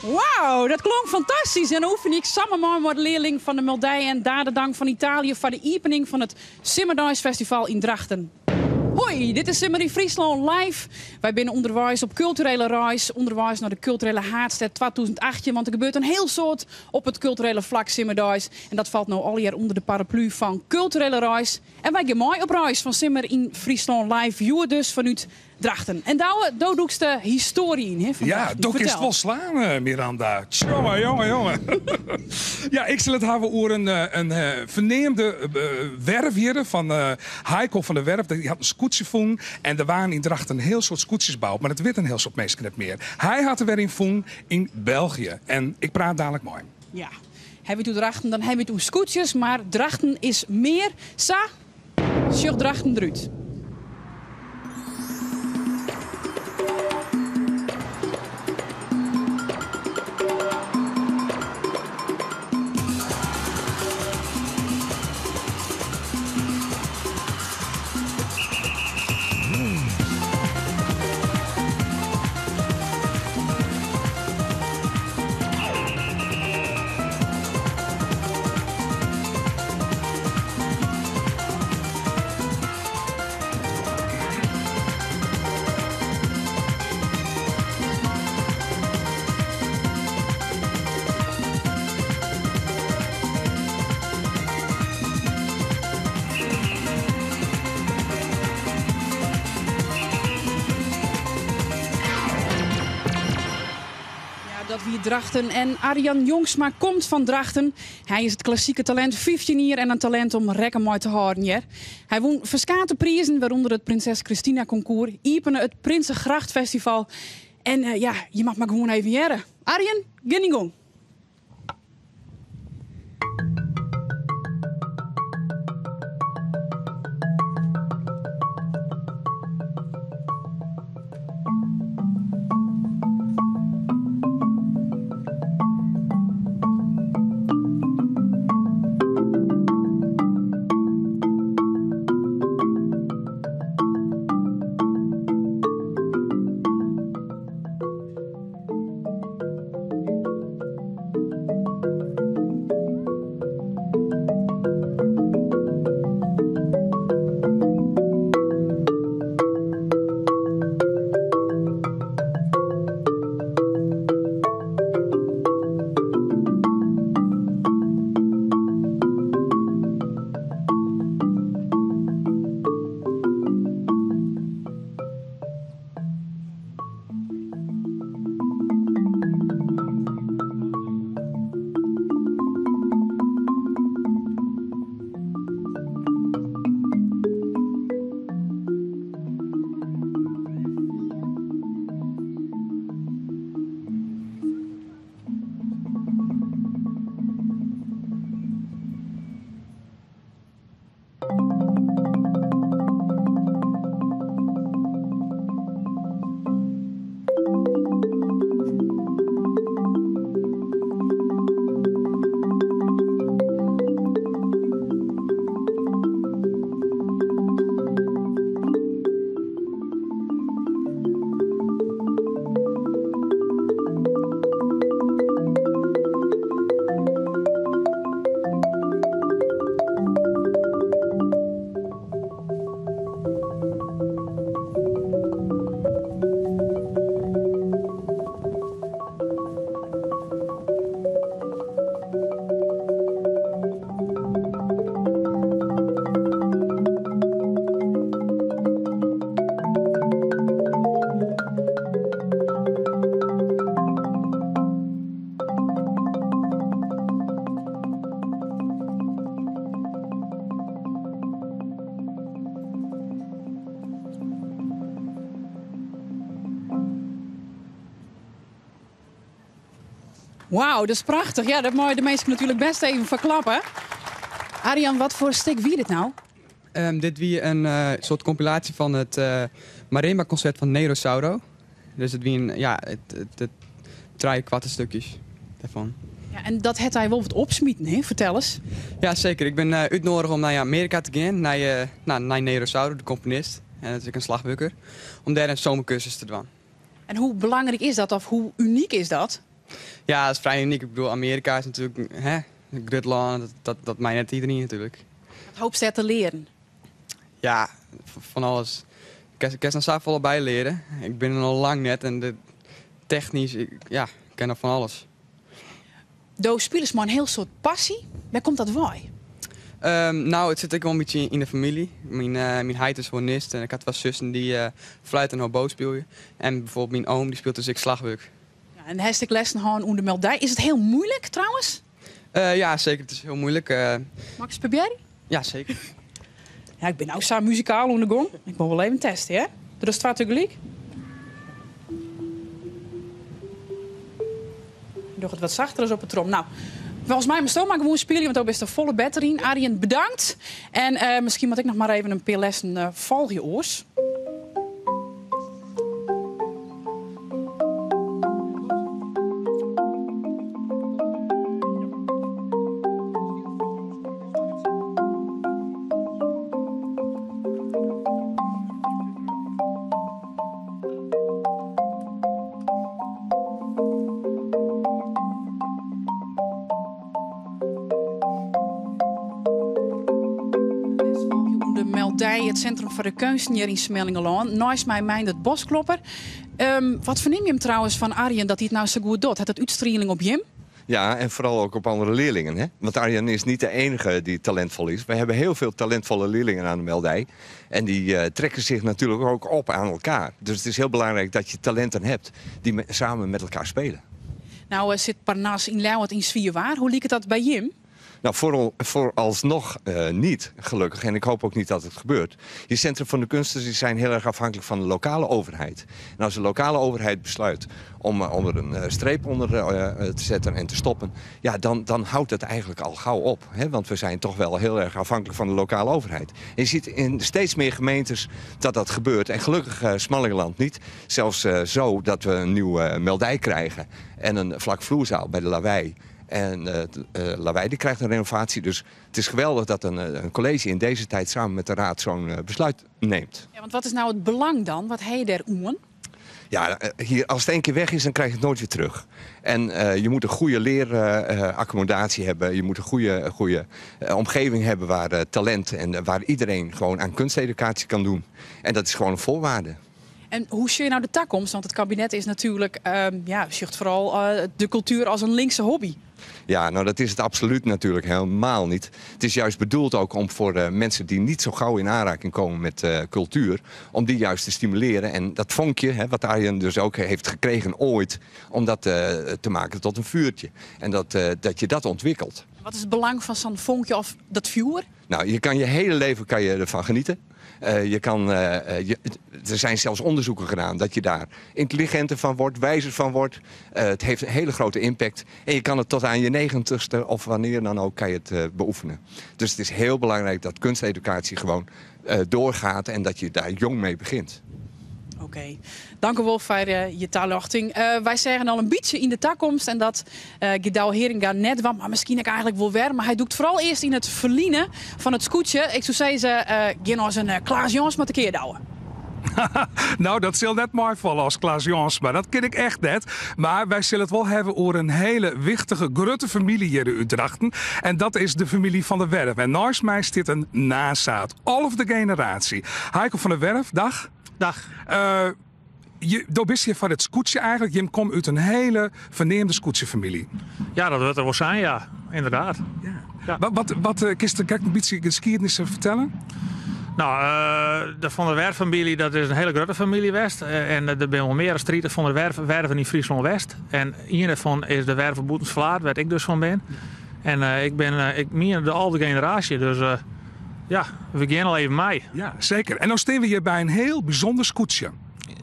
Wauw, dat klonk fantastisch. En dan oefen ik samen met de leerling van de Meldij en Dadendank van Italië voor de opening van het Simmerdijs Festival in Drachten. Hoi, dit is Simmer in Friesland live. Wij zijn onderwijs op culturele reis. Onderwijs naar de culturele Haardstad 2008. Want er gebeurt een heel soort op het culturele vlak Simmerdijs. En dat valt nou al jaar onder de paraplu van culturele reis. En wij gaan mooi op reis van Simmer in Friesland live. Joer dus vanuit Drachten. En daar doe ik de historie in. Hè, van ja, Drachten. Dok is wel slaan, Miranda. Jongen. Ja, ik zal het hebben over een verneemde werfheer van Heiko van der Werf. Die had een scootje voen en er waren in Drachten een heel soort scootjes gebouwd. Maar het weet een heel soort mensen net meer. Hij had er weer in voen in België. En ik praat dadelijk mooi. Ja, hebben we het Drachten, dan hebben we het scootjes. Maar Drachten is meer. Sjoch Drachten eruit. Dat wie Drachten. En Arjan Jongsma komt van Drachten. Hij is het klassieke talent 15 jaar en een talent om rekken mooi te houden. Ja. Hij won verschillende prijzen, waaronder het Prinses Christina Concours, Iepen, het Prinsengracht Festival. En ja, je mag maar gewoon even jaren. Arjan, ging. Wauw, dat is prachtig. Ja, dat moet je de mensen natuurlijk best even verklappen. Arjan, wat voor stuk wie dit nou? Dit wie een soort compilatie van het marimba-concert van Nero Sauro. Dus het wie het drie kwarte stukjes daarvan. Ja, en dat het hij wel wat opsmieten, hè? Vertel eens. Ja, zeker. Ik ben uitgenodigd om naar Amerika te gaan, naar Nero Sauro, de componist. En dat is een slagwerker. Om daar een zomercursus te doen. En hoe belangrijk is dat of hoe uniek is dat? Ja, dat is vrij uniek. Ik bedoel, Amerika is natuurlijk een groot land. Dat mij net iedereen natuurlijk. Wat hoop je te leren? Ja, van alles. Ik kan er zelf wel bij leren. Ik ben er al lang net en technisch, ik ken er van alles. Doe spelers maar een heel soort passie. Waar komt dat bij? Nou, het zit ook wel een beetje in de familie. Mijn heid is hornist en ik had wel zussen die fluit en hobo spelen. En bijvoorbeeld mijn oom die speelt dus ik slagwerk. Ja, en heeft ik lessen gehad onder de meldij. Is het heel moeilijk trouwens? Ja, zeker. Het is heel moeilijk. Max Pabieri? Ja, zeker. Ja, ik ben nou zo muzikaal onder de gong. Ik moet wel even testen, hè? Er is twee tegelijk. Ik doe het wat zachter als op het trom. Nou, volgens mij moet maar gewoon spelen, want ook best een volle batterie. Arjen, bedankt. En misschien moet ik nog maar even een paar lessen volgen, oors. Het Centrum voor de Kunsten hier in Smellingelaan. Naast mij het Bosklopper. Wat verneem je hem trouwens van Arjen dat hij het nou zo goed doet? Heeft het uitstraling op hem? Ja, en vooral ook op andere leerlingen. Hè? Want Arjen is niet de enige die talentvol is. We hebben heel veel talentvolle leerlingen aan de Meldij. En die trekken zich natuurlijk ook op aan elkaar. Dus het is heel belangrijk dat je talenten hebt die samen met elkaar spelen. Nou zit Parnas in Leeuwarden in Zwierwaar. Hoe liep het dat bij hem? Nou, vooralsnog niet, gelukkig. En ik hoop ook niet dat het gebeurt. Je Centrum van de Kunsten die zijn heel erg afhankelijk van de lokale overheid. En als de lokale overheid besluit om er een streep onder te zetten en te stoppen, ja, dan houdt het eigenlijk al gauw op. Hè? Want we zijn toch wel heel erg afhankelijk van de lokale overheid. En je ziet in steeds meer gemeentes dat gebeurt. En gelukkig Smallingeland niet. Zelfs zo dat we een nieuwe Meldij krijgen en een vlakvloerzaal bij de Lawaai. En Lawaai die krijgt een renovatie. Dus het is geweldig dat een college in deze tijd samen met de raad zo'n besluit neemt. Ja, want wat is nou het belang dan? Wat hij daar oen? Ja, hier, als het één keer weg is, dan krijg je het nooit weer terug. En je moet een goede leeraccommodatie hebben. Je moet een goede omgeving hebben waar talent en waar iedereen gewoon aan kunsteducatie kan doen. En dat is gewoon een voorwaarde. En hoe zie je nou de toekomst? Want het kabinet is natuurlijk, zegt vooral de cultuur als een linkse hobby. Ja, nou dat is het absoluut natuurlijk helemaal niet. Het is juist bedoeld ook om voor mensen die niet zo gauw in aanraking komen met cultuur, om die juist te stimuleren. En dat vonkje, wat Arjen dus ook heeft gekregen ooit, om dat te maken tot een vuurtje. En dat je dat ontwikkelt. Wat is het belang van zo'n vonkje of dat vuur? Nou, je hele leven kan je ervan genieten. Er zijn zelfs onderzoeken gedaan dat je daar intelligenter van wordt, wijzer van wordt. Het heeft een hele grote impact. En je kan het tot aan je 90ste of wanneer dan ook kan je het beoefenen. Dus het is heel belangrijk dat kunsteducatie gewoon doorgaat en dat je daar jong mee begint. Oké. Dank u wel voor je toelichting. Wij zeggen al een beetje in de toekomst en dat Gedouw Heringa net wat, maar misschien ik eigenlijk wel weer. Maar hij doet vooral eerst in het verliezen van het scootje. Ik zou zeggen, geen als een Klaas Jans met de keer douwen. Nou, dat zal net mooi vallen als Klaas Jans, maar dat ken ik echt net. Maar wij zullen het wel hebben over een hele wichtige, grote familie hier in Utrechten. En dat is de familie van der Werf. En naast mij zit een nazaat, de generatie. Heiko van der Werf, dag. Dag. Je bent hier van het scootje eigenlijk. Je komt uit een hele verneemde scootjefamilie. Ja, dat wordt er wel zijn, ja. Inderdaad. Ja. Wat kun je een beetje geschiedenis vertellen? Nou, de Van der Werf-familie, dat is een hele grote familie West. En er zijn wel meer strieten van de Werven in Friesland-West. En een daarvan is de Werven Boetensvlaat, waar ik dus van ben. En ik ben de oude generatie, dus we gaan al even mee. Ja, zeker. En dan staan we hier bij een heel bijzonder scootje.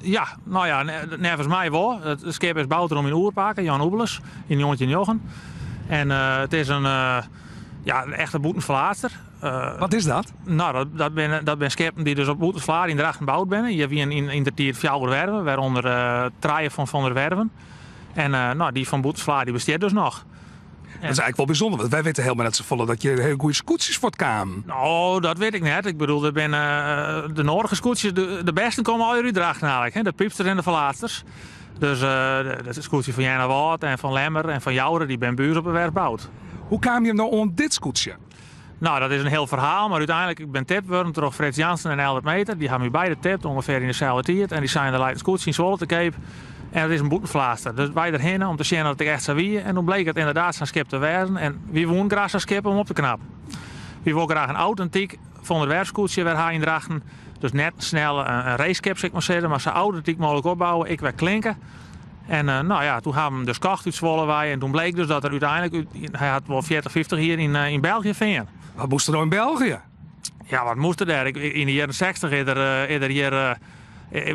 Ja, nou ja, nevens mij wel. Het schip is gebouwd om in Oerpaken, Jan Oebeles, in 1909. En het is een echte boetenverlaatster. Wat is dat? Nou, dat ben schepen die dus op boetensverlaat in Drachten gebouwd zijn. Je hebt in de tijd 4 werven, waaronder traaien van der werven. En die van boetensverlaat die bestaat dus nog. Dat is eigenlijk wel bijzonder, want wij weten helemaal net zo volle dat je hele goede scootjes voor het kwam. Nou, dat weet ik net. Ik bedoel, er ben, de nodige scootjes, de beste komen al uit Drachten eigenlijk. Hè? De piepsters en de verlaatsters. Dus de scootje van Jana Wout en van Lemmer en van Jouren, die ben buurs op een werf gebouwd. Hoe kwam je nou om dit scootje? Nou, dat is een heel verhaal, maar uiteindelijk ik ben tipt worden door Frits Jansen en Albert Meter. Die hebben me beide tipt, ongeveer in dezelfde tijd. En die zijn de Leidens Scootje in Zwolle te Cape. En dat is een boetenverlaatster. Dus wij erheen om te zien dat ik echt zou wie. En toen bleek het inderdaad zijn skip te wezen. En wie woont graag zijn skip om op te knappen. Wie wil graag een authentiek van de werfscootje waar hij in drachten. Dus net snel een raceskip, zeg maar zeggen, maar zo authentiek mogelijk opbouwen. Ik werd klinken. En toen hebben we hem dus kocht uit Zwolle wij. En toen bleek dus dat er uiteindelijk, hij had wel 40, 50 hier in België vinden. Wat moest er nou in België? Ja, wat moest er daar? In de jaren 60 is er hier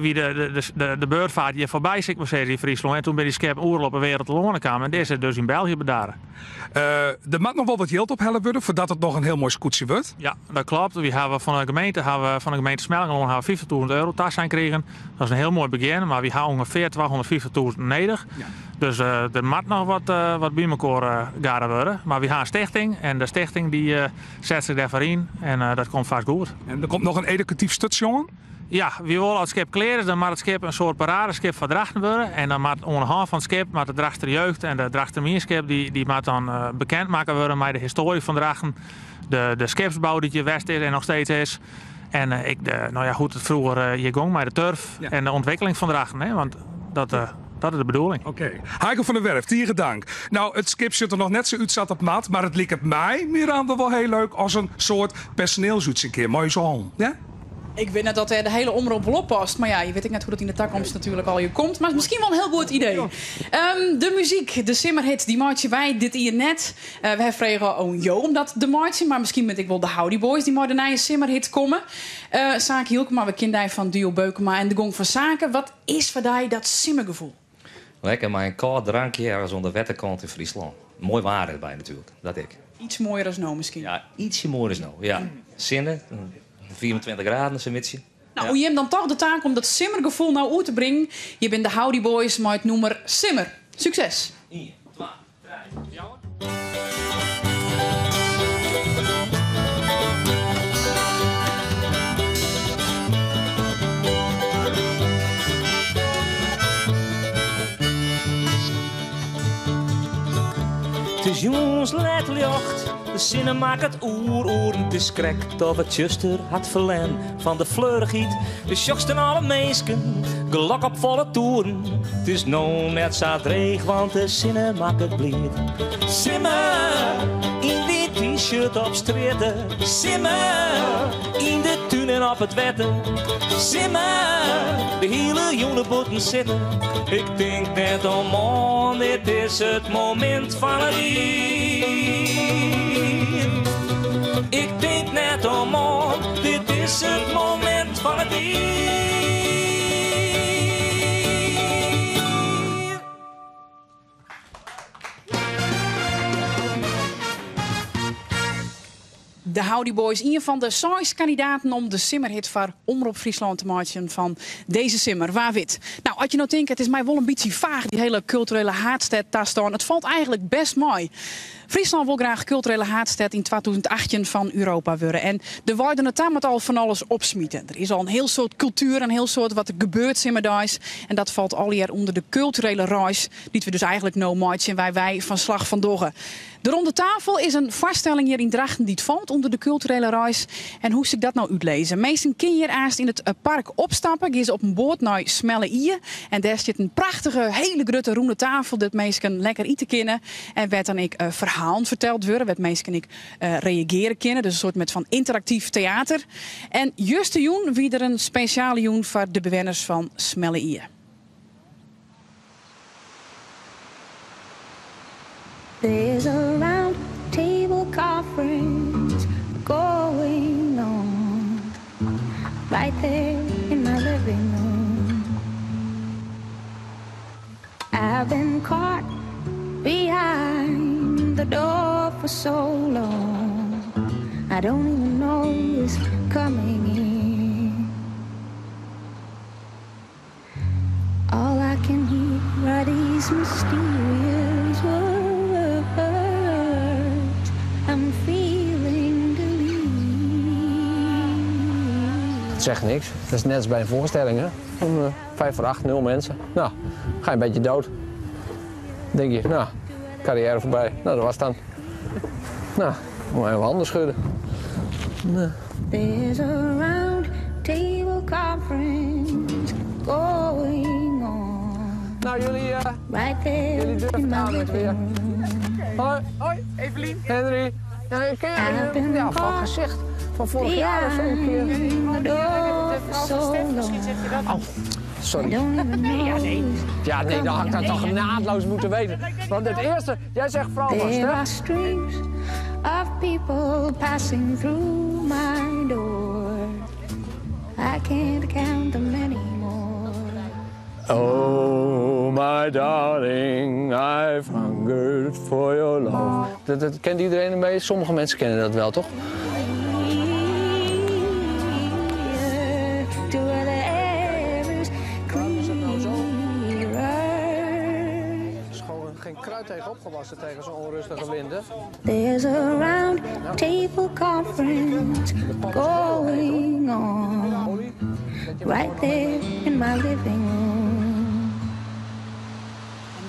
wie de beurtvaart hier voorbij, zeg maar zeggen, in Friesland. En toen ben die skip oorlog op een wereld te lonen kwamen. En deze is dus in België bedaren. Er moet nog wel wat geld ophellen worden voordat het nog een heel mooi scootje wordt. Ja, dat klopt. We hebben van de gemeente Smellingenloon €50.000 tas zijn gekregen. Dat is een heel mooi begin, maar we hebben ongeveer €250.000 nodig. Ja. Dus er moet nog wat bij elkaar gaan worden. Maar we hebben een stichting en de stichting die zet zich daarvoor in. En dat komt vast goed. En er komt nog een educatief stukje. Ja, wie wil het schip kleren, dan moet het schip een soort paradeschip van Drachten worden. En dan moet onderhand van het schip, maar de Drachter jeugd en de Drachter Mierschip, die moet dan bekend maken worden met de historie van Drachten. De skipsbouw die je west is en nog steeds is. En hoe het vroeger je ging met de turf en de ontwikkeling van Drachten. Hè? Want dat is de bedoeling. Oké. Heiko van der Werf, tien dank. Nou, het skip zit er nog net zo uit zat op mat, maar het leek het mij, Miranda, wel heel leuk als een soort personeelsuits een keer. Mooi zo. Ja? Ik weet net dat de hele omroep wel oppast. Maar ja, je weet ook net hoe dat in de toekomst natuurlijk al je komt. Maar het is misschien wel een heel goed idee. De muziek, de simmerhit, die maatje wij dit hier net. We hebben vregen om jou omdat de maatje. Maar misschien ben ik wel de Howdy Boys die maar de nieuwe simmerhit komen. Saak Hielkema, we kennen van Duo Beukema en de Gong van Zaken. Wat is voor jou dat simmergevoel? Lekker, maar een koud drankje ergens onder de wetterkant in Friesland. Mooi waar erbij natuurlijk, dat ik. Iets mooier als nou misschien. Ja, ietsje mooier als nou. Ja, zinnen. 24 graden, zo'n beetje. Nou, hoe je hem dan toch de taak om dat simmergevoel nou uit te brengen. Je bent de Howdy Boys met het nummer Simmer. Succes! 1, 2, 3, ja. Het is jongens let licht. De zinnen maakt het oer, het is krekt of het juster had verlen van de fleurigiet. De sjoksten alle meesken, gelok op volle toeren. Het is nou net zo dreig, want de zinnen maakt het blied. Simmer, in dit t-shirt op streten. Simmer, in de tuin en op het wetten. Simmer, de hele jonge botten zitten. Ik denk net om man, dit is het moment van het lied. Ik denk net om man, dit is het moment van het lied. De Howdy Boys, een van de 6 kandidaten om de simmerhit voor Omroep Friesland te maken van deze simmer. Waar wit? Nou, als je nou denkt, het is mij wel een beetje vaag, die hele culturele haardstad daar staan. Het valt eigenlijk best mooi. Friesland wil graag culturele haardstad in 2018 van Europa worden. En de worden het daar met al van alles opsmieten. Er is al een heel soort cultuur, een heel soort wat er gebeurt simmerdijs. En dat valt al hier onder de culturele reis, die we dus eigenlijk no maken en wij van slag van doggen. De ronde tafel is een vaststelling hier in Drachten die het valt onder de culturele reis. En hoe ze dat nou uitlezen? Meesten kun je hier eerst in het park opstappen. Gaan ze op een boot naar Smelleïe. En daar zit een prachtige, hele grote ronde tafel. Dat meesten lekker eten kunnen. En werd dan ik verhalen verteld worden. Werd meesten ik reageren kunnen. Dus een soort met van interactief theater. En juist joen wie er een speciale joen voor de bewoners van Smelleïe. There's a round table conference going on right there in my living room. for so long. I don't even know it's coming in. All I can hear are these mysterious words. I'm feeling the lead. Het zegt niks. Dat is net als bij een voorstelling, hè? 5 voor 8, 0 mensen. Nou, ga je een beetje dood. Denk je, nou, carrière voorbij. Nou, dat was het dan. Nou, moet even handen schudden. Nou. There's a round table conference going on. Nou, jullie durven het aan met weer. Hoi, hoi, Evelien. Henry. Ja, ik ken je van gezicht. Van vorig jaar of zo een keer. Oh, sorry. Ja, nee, dan had ik dat toch naadloos moeten weten. Want het eerste, jij zegt vrouw van There are Stef. streams of people passing through my door. I can't count them anymore. Oh, my darling, I've hungered for your love. Dat kent iedereen ermee. Sommige mensen kennen dat wel, toch? Geen kruid tegen opgewassen tegen zo'n onrustige winden. There's a round table conference going on right there in my living room.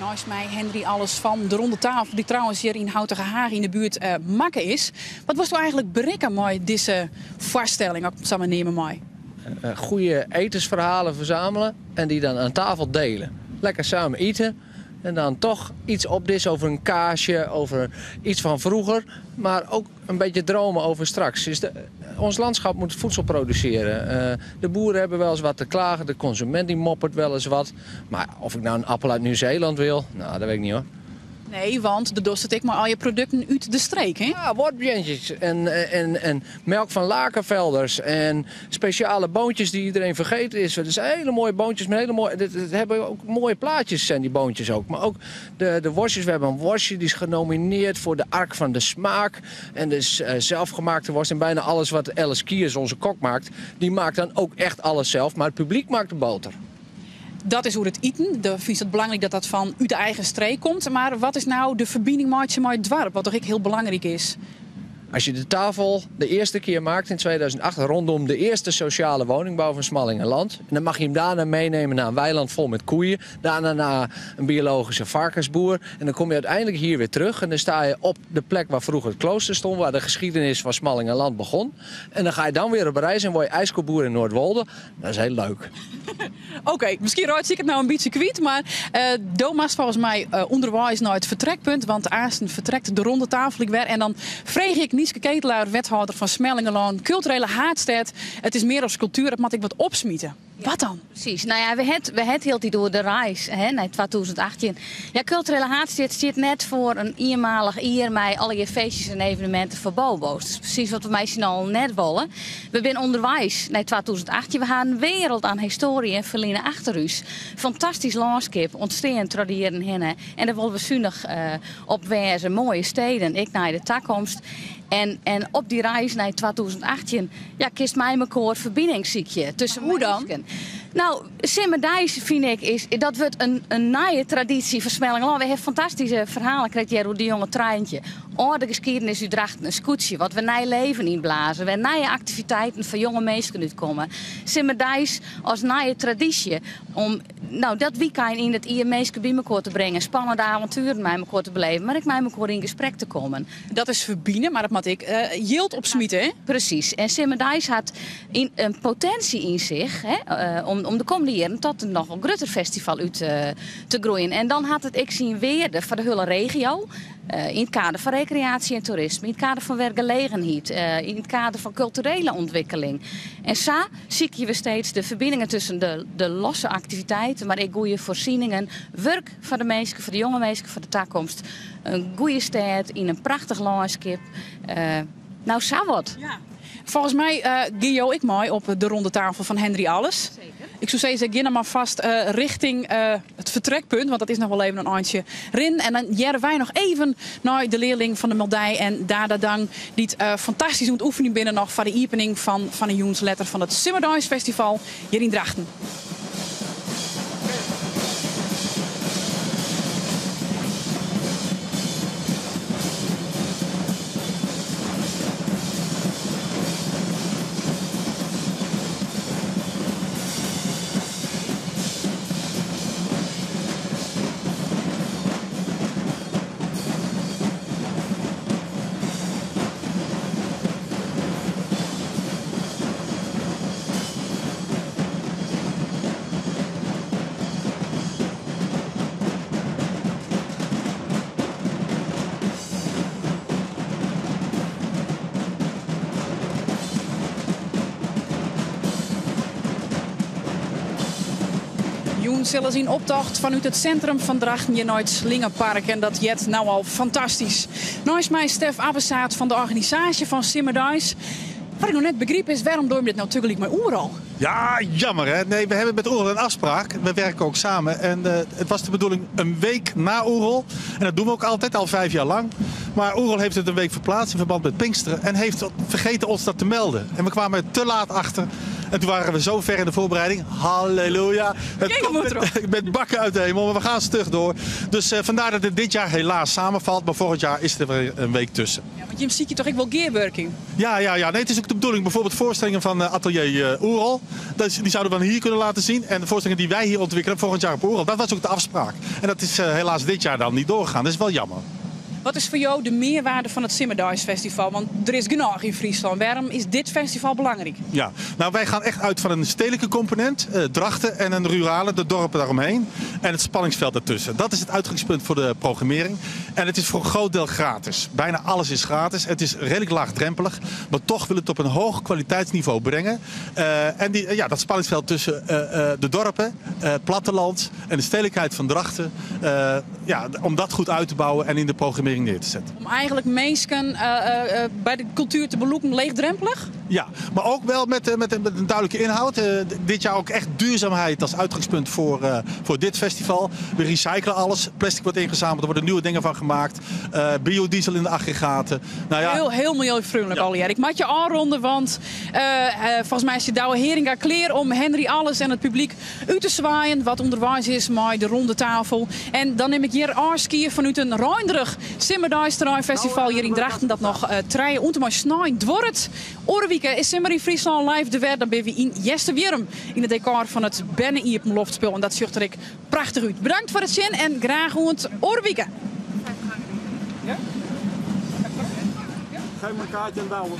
Naast mij Henry Alles van de Ronde Tafel, die trouwens hier in Houtengehagen in de buurt Makke is. Wat was nou eigenlijk bereiken met deze voorstelling? Ook samen nemen mij. Goede etensverhalen verzamelen en die dan aan tafel delen. Lekker samen eten. En dan toch iets opdissen over een kaasje, over iets van vroeger. Maar ook een beetje dromen over straks. Dus ons landschap moet voedsel produceren. De boeren hebben wel eens wat te klagen. De consument die moppert wel eens wat. Maar of ik nou een appel uit Nieuw-Zeeland wil, nou, dat weet ik niet hoor. Nee, want de dost ik maar al je producten uit de streek, hè? Ja, wortbjentjes en melk van lakenvelders en speciale boontjes die iedereen vergeten is. Het zijn hele mooie boontjes met hele mooie. Het hebben ook mooie plaatjes zijn die boontjes ook. Maar ook de worstjes. We hebben een worstje die is genomineerd voor de Ark van de Smaak. En dus zelfgemaakte worst. En bijna alles wat Alice Kiers, onze kok, maakt, die maakt dan ook echt alles zelf. Maar het publiek maakt de boter. Dat is hoe het eten. Dan vind ik het belangrijk dat dat van uit de eigen streek komt. Maar wat is nou de verbinding met het dorp? Wat toch ook heel belangrijk is. Als je de tafel de eerste keer maakt in 2008 rondom de eerste sociale woningbouw van Smallingenland. En dan mag je hem daarna meenemen naar een weiland vol met koeien. Daarna naar een biologische varkensboer. En dan kom je uiteindelijk hier weer terug. En dan sta je op de plek waar vroeger het klooster stond. Waar de geschiedenis van Smallingenland begon. En dan ga je dan weer op reis en word je ijskoeboer in Noordwolde. Dat is heel leuk. Oké, misschien raad ik het nou een beetje kwijt. Maar Doma's volgens mij onderwijs naar het vertrekpunt. Want Aasten vertrekt de Ronde Tafel weer. En dan vreeg ik Nieske Ketelaar, wethouder van Smallingenland, culturele haardstad. Het is meer als cultuur, dat moet ik wat opsmieten. Ja, wat dan? Precies. Nou ja, we hebben heel die door de reis naar 2018. Ja, culturele haardstad zit net voor een eenmalig jaar met alle je feestjes en evenementen voor Bobo's. Dat is precies wat we meisjes al net willen. We zijn onderwijs naar 2018. We gaan een wereld aan historie en verliezen achter ons. Fantastisch landschap, ontstaan, tradieren hinnen. En daar willen we zuinig op wijzen. Mooie steden, ik naar de toekomst. En op die reis naar 2018, ja, kist mij mijn verbindingsziekje tussen hoe dan? Nou, Simmerdijs vind ik dat wordt een nieuwe traditie voor Smallingenland. We hebben fantastische verhalen gekregen hoe die jonge treintje. De geschiedenis u draagt een scootje, wat we nieuw leven inblazen. We nieuwe activiteiten voor jonge mensen uitkomen. Simmerdijs als nieuwe traditie om dat weekend in het IME's bij elkaar te brengen. Spannende avonturen met elkaar te beleven, maar ik met elkaar in gesprek te komen. Dat is verbinden, maar dat moet ik yield opsmieten, hè? Precies. En Simmerdijs had een potentie in zich, hè, om de komende jaren tot een nog een groter festival uit te groeien. En dan had het ik zien weer voor de hele regio. In het kader van recreatie en toerisme, in het kader van werkgelegenheid, in het kader van culturele ontwikkeling. En zo zie je steeds de verbindingen tussen de losse activiteiten, maar ook goede voorzieningen, werk voor de mensen, voor de jonge mensen, voor de toekomst. Een goede stad in een prachtig landschap. Nou, zo wat. Ja. Volgens mij Gio ik mooi op de Ronde Tafel van Henry Alles. Zeker. Ik zou zeggen, ga maar vast richting het vertrekpunt, want dat is nog wel even een eindje rin. En dan jaren wij nog even naar de leerling van de Meldij en Dadadang, die het fantastisch doet oefening binnen nog voor de opening van een jongensletter van het Simmerdijs Festival hier in Drachten. Zullen zien optocht vanuit het centrum van Drachten hier naar het Slingerpark. En dat jet nou al fantastisch. Naast mij Stef Abbesaat van de organisatie van Simmerdijs. Wat ik nog net begreep is, waarom doen we dit nou tegelijk met Oeral? Ja, jammer hè. Nee, we hebben met Oeral een afspraak. We werken ook samen. En het was de bedoeling een week na Oeral. En dat doen we ook altijd, al 5 jaar lang. Maar Oeral heeft het een week verplaatst in verband met Pinksteren. En heeft vergeten ons dat te melden. En we kwamen er te laat achter. En toen waren we zo ver in de voorbereiding. Halleluja. Met bakken uit de hemel. Maar we gaan stug door. Dus vandaar dat het dit jaar helaas samenvalt. Maar volgend jaar is er weer een week tussen. Ja, want je ziet je toch echt wel gearworking? Ja. Nee, het is ook de bedoeling. Bijvoorbeeld voorstellingen van Atelier Oeral. Die zouden we dan hier kunnen laten zien. En de voorstellingen die wij hier ontwikkelen volgend jaar op Oeral. Dat was ook de afspraak. En dat is helaas dit jaar dan niet doorgegaan. Dat is wel jammer. Wat is voor jou de meerwaarde van het Simmerdijs Festival? Want er is genoeg in Friesland. Waarom is dit festival belangrijk? Ja, nou wij gaan echt uit van een stedelijke component, Drachten en een rurale, de dorpen daaromheen. En het spanningsveld ertussen. Dat is het uitgangspunt voor de programmering. En het is voor een groot deel gratis. Bijna alles is gratis. Het is redelijk laagdrempelig. Maar toch wil het op een hoog kwaliteitsniveau brengen. Dat spanningsveld tussen de dorpen, platteland en de stedelijkheid van Drachten. Om dat goed uit te bouwen en in de programmering neer te zetten. Om eigenlijk mensen bij de cultuur te beloeken leegdrempelig? Ja, maar ook wel met een duidelijke inhoud. Dit jaar ook echt duurzaamheid als uitgangspunt voor dit festival. We recyclen alles. Plastic wordt ingezameld. Er worden nieuwe dingen van gemaakt. Biodiesel in de aggregaten. Nou ja. Heel milieuvriendelijk al jaar. Ik mag je aanronden, want volgens mij is je Douwe Heringa klaar om Henry Alles en het publiek uit te zwaaien. Wat onderwijs is met de ronde tafel. En dan neem ik hier aanskiën vanuit een ruinderig Simmerdijs Festival hier in Drachten. Dat nog treien ondermij snijdt wordt. Oorwieken is Simmer in Friesland live de werd. Dan ben we in Jesterwierm in het decor van het Benne-Iepen loftspul. En dat ziet er prachtig uit. Bedankt voor het zin en graag het Oorwieken. Ja? Geef me een kaartje en bouwen.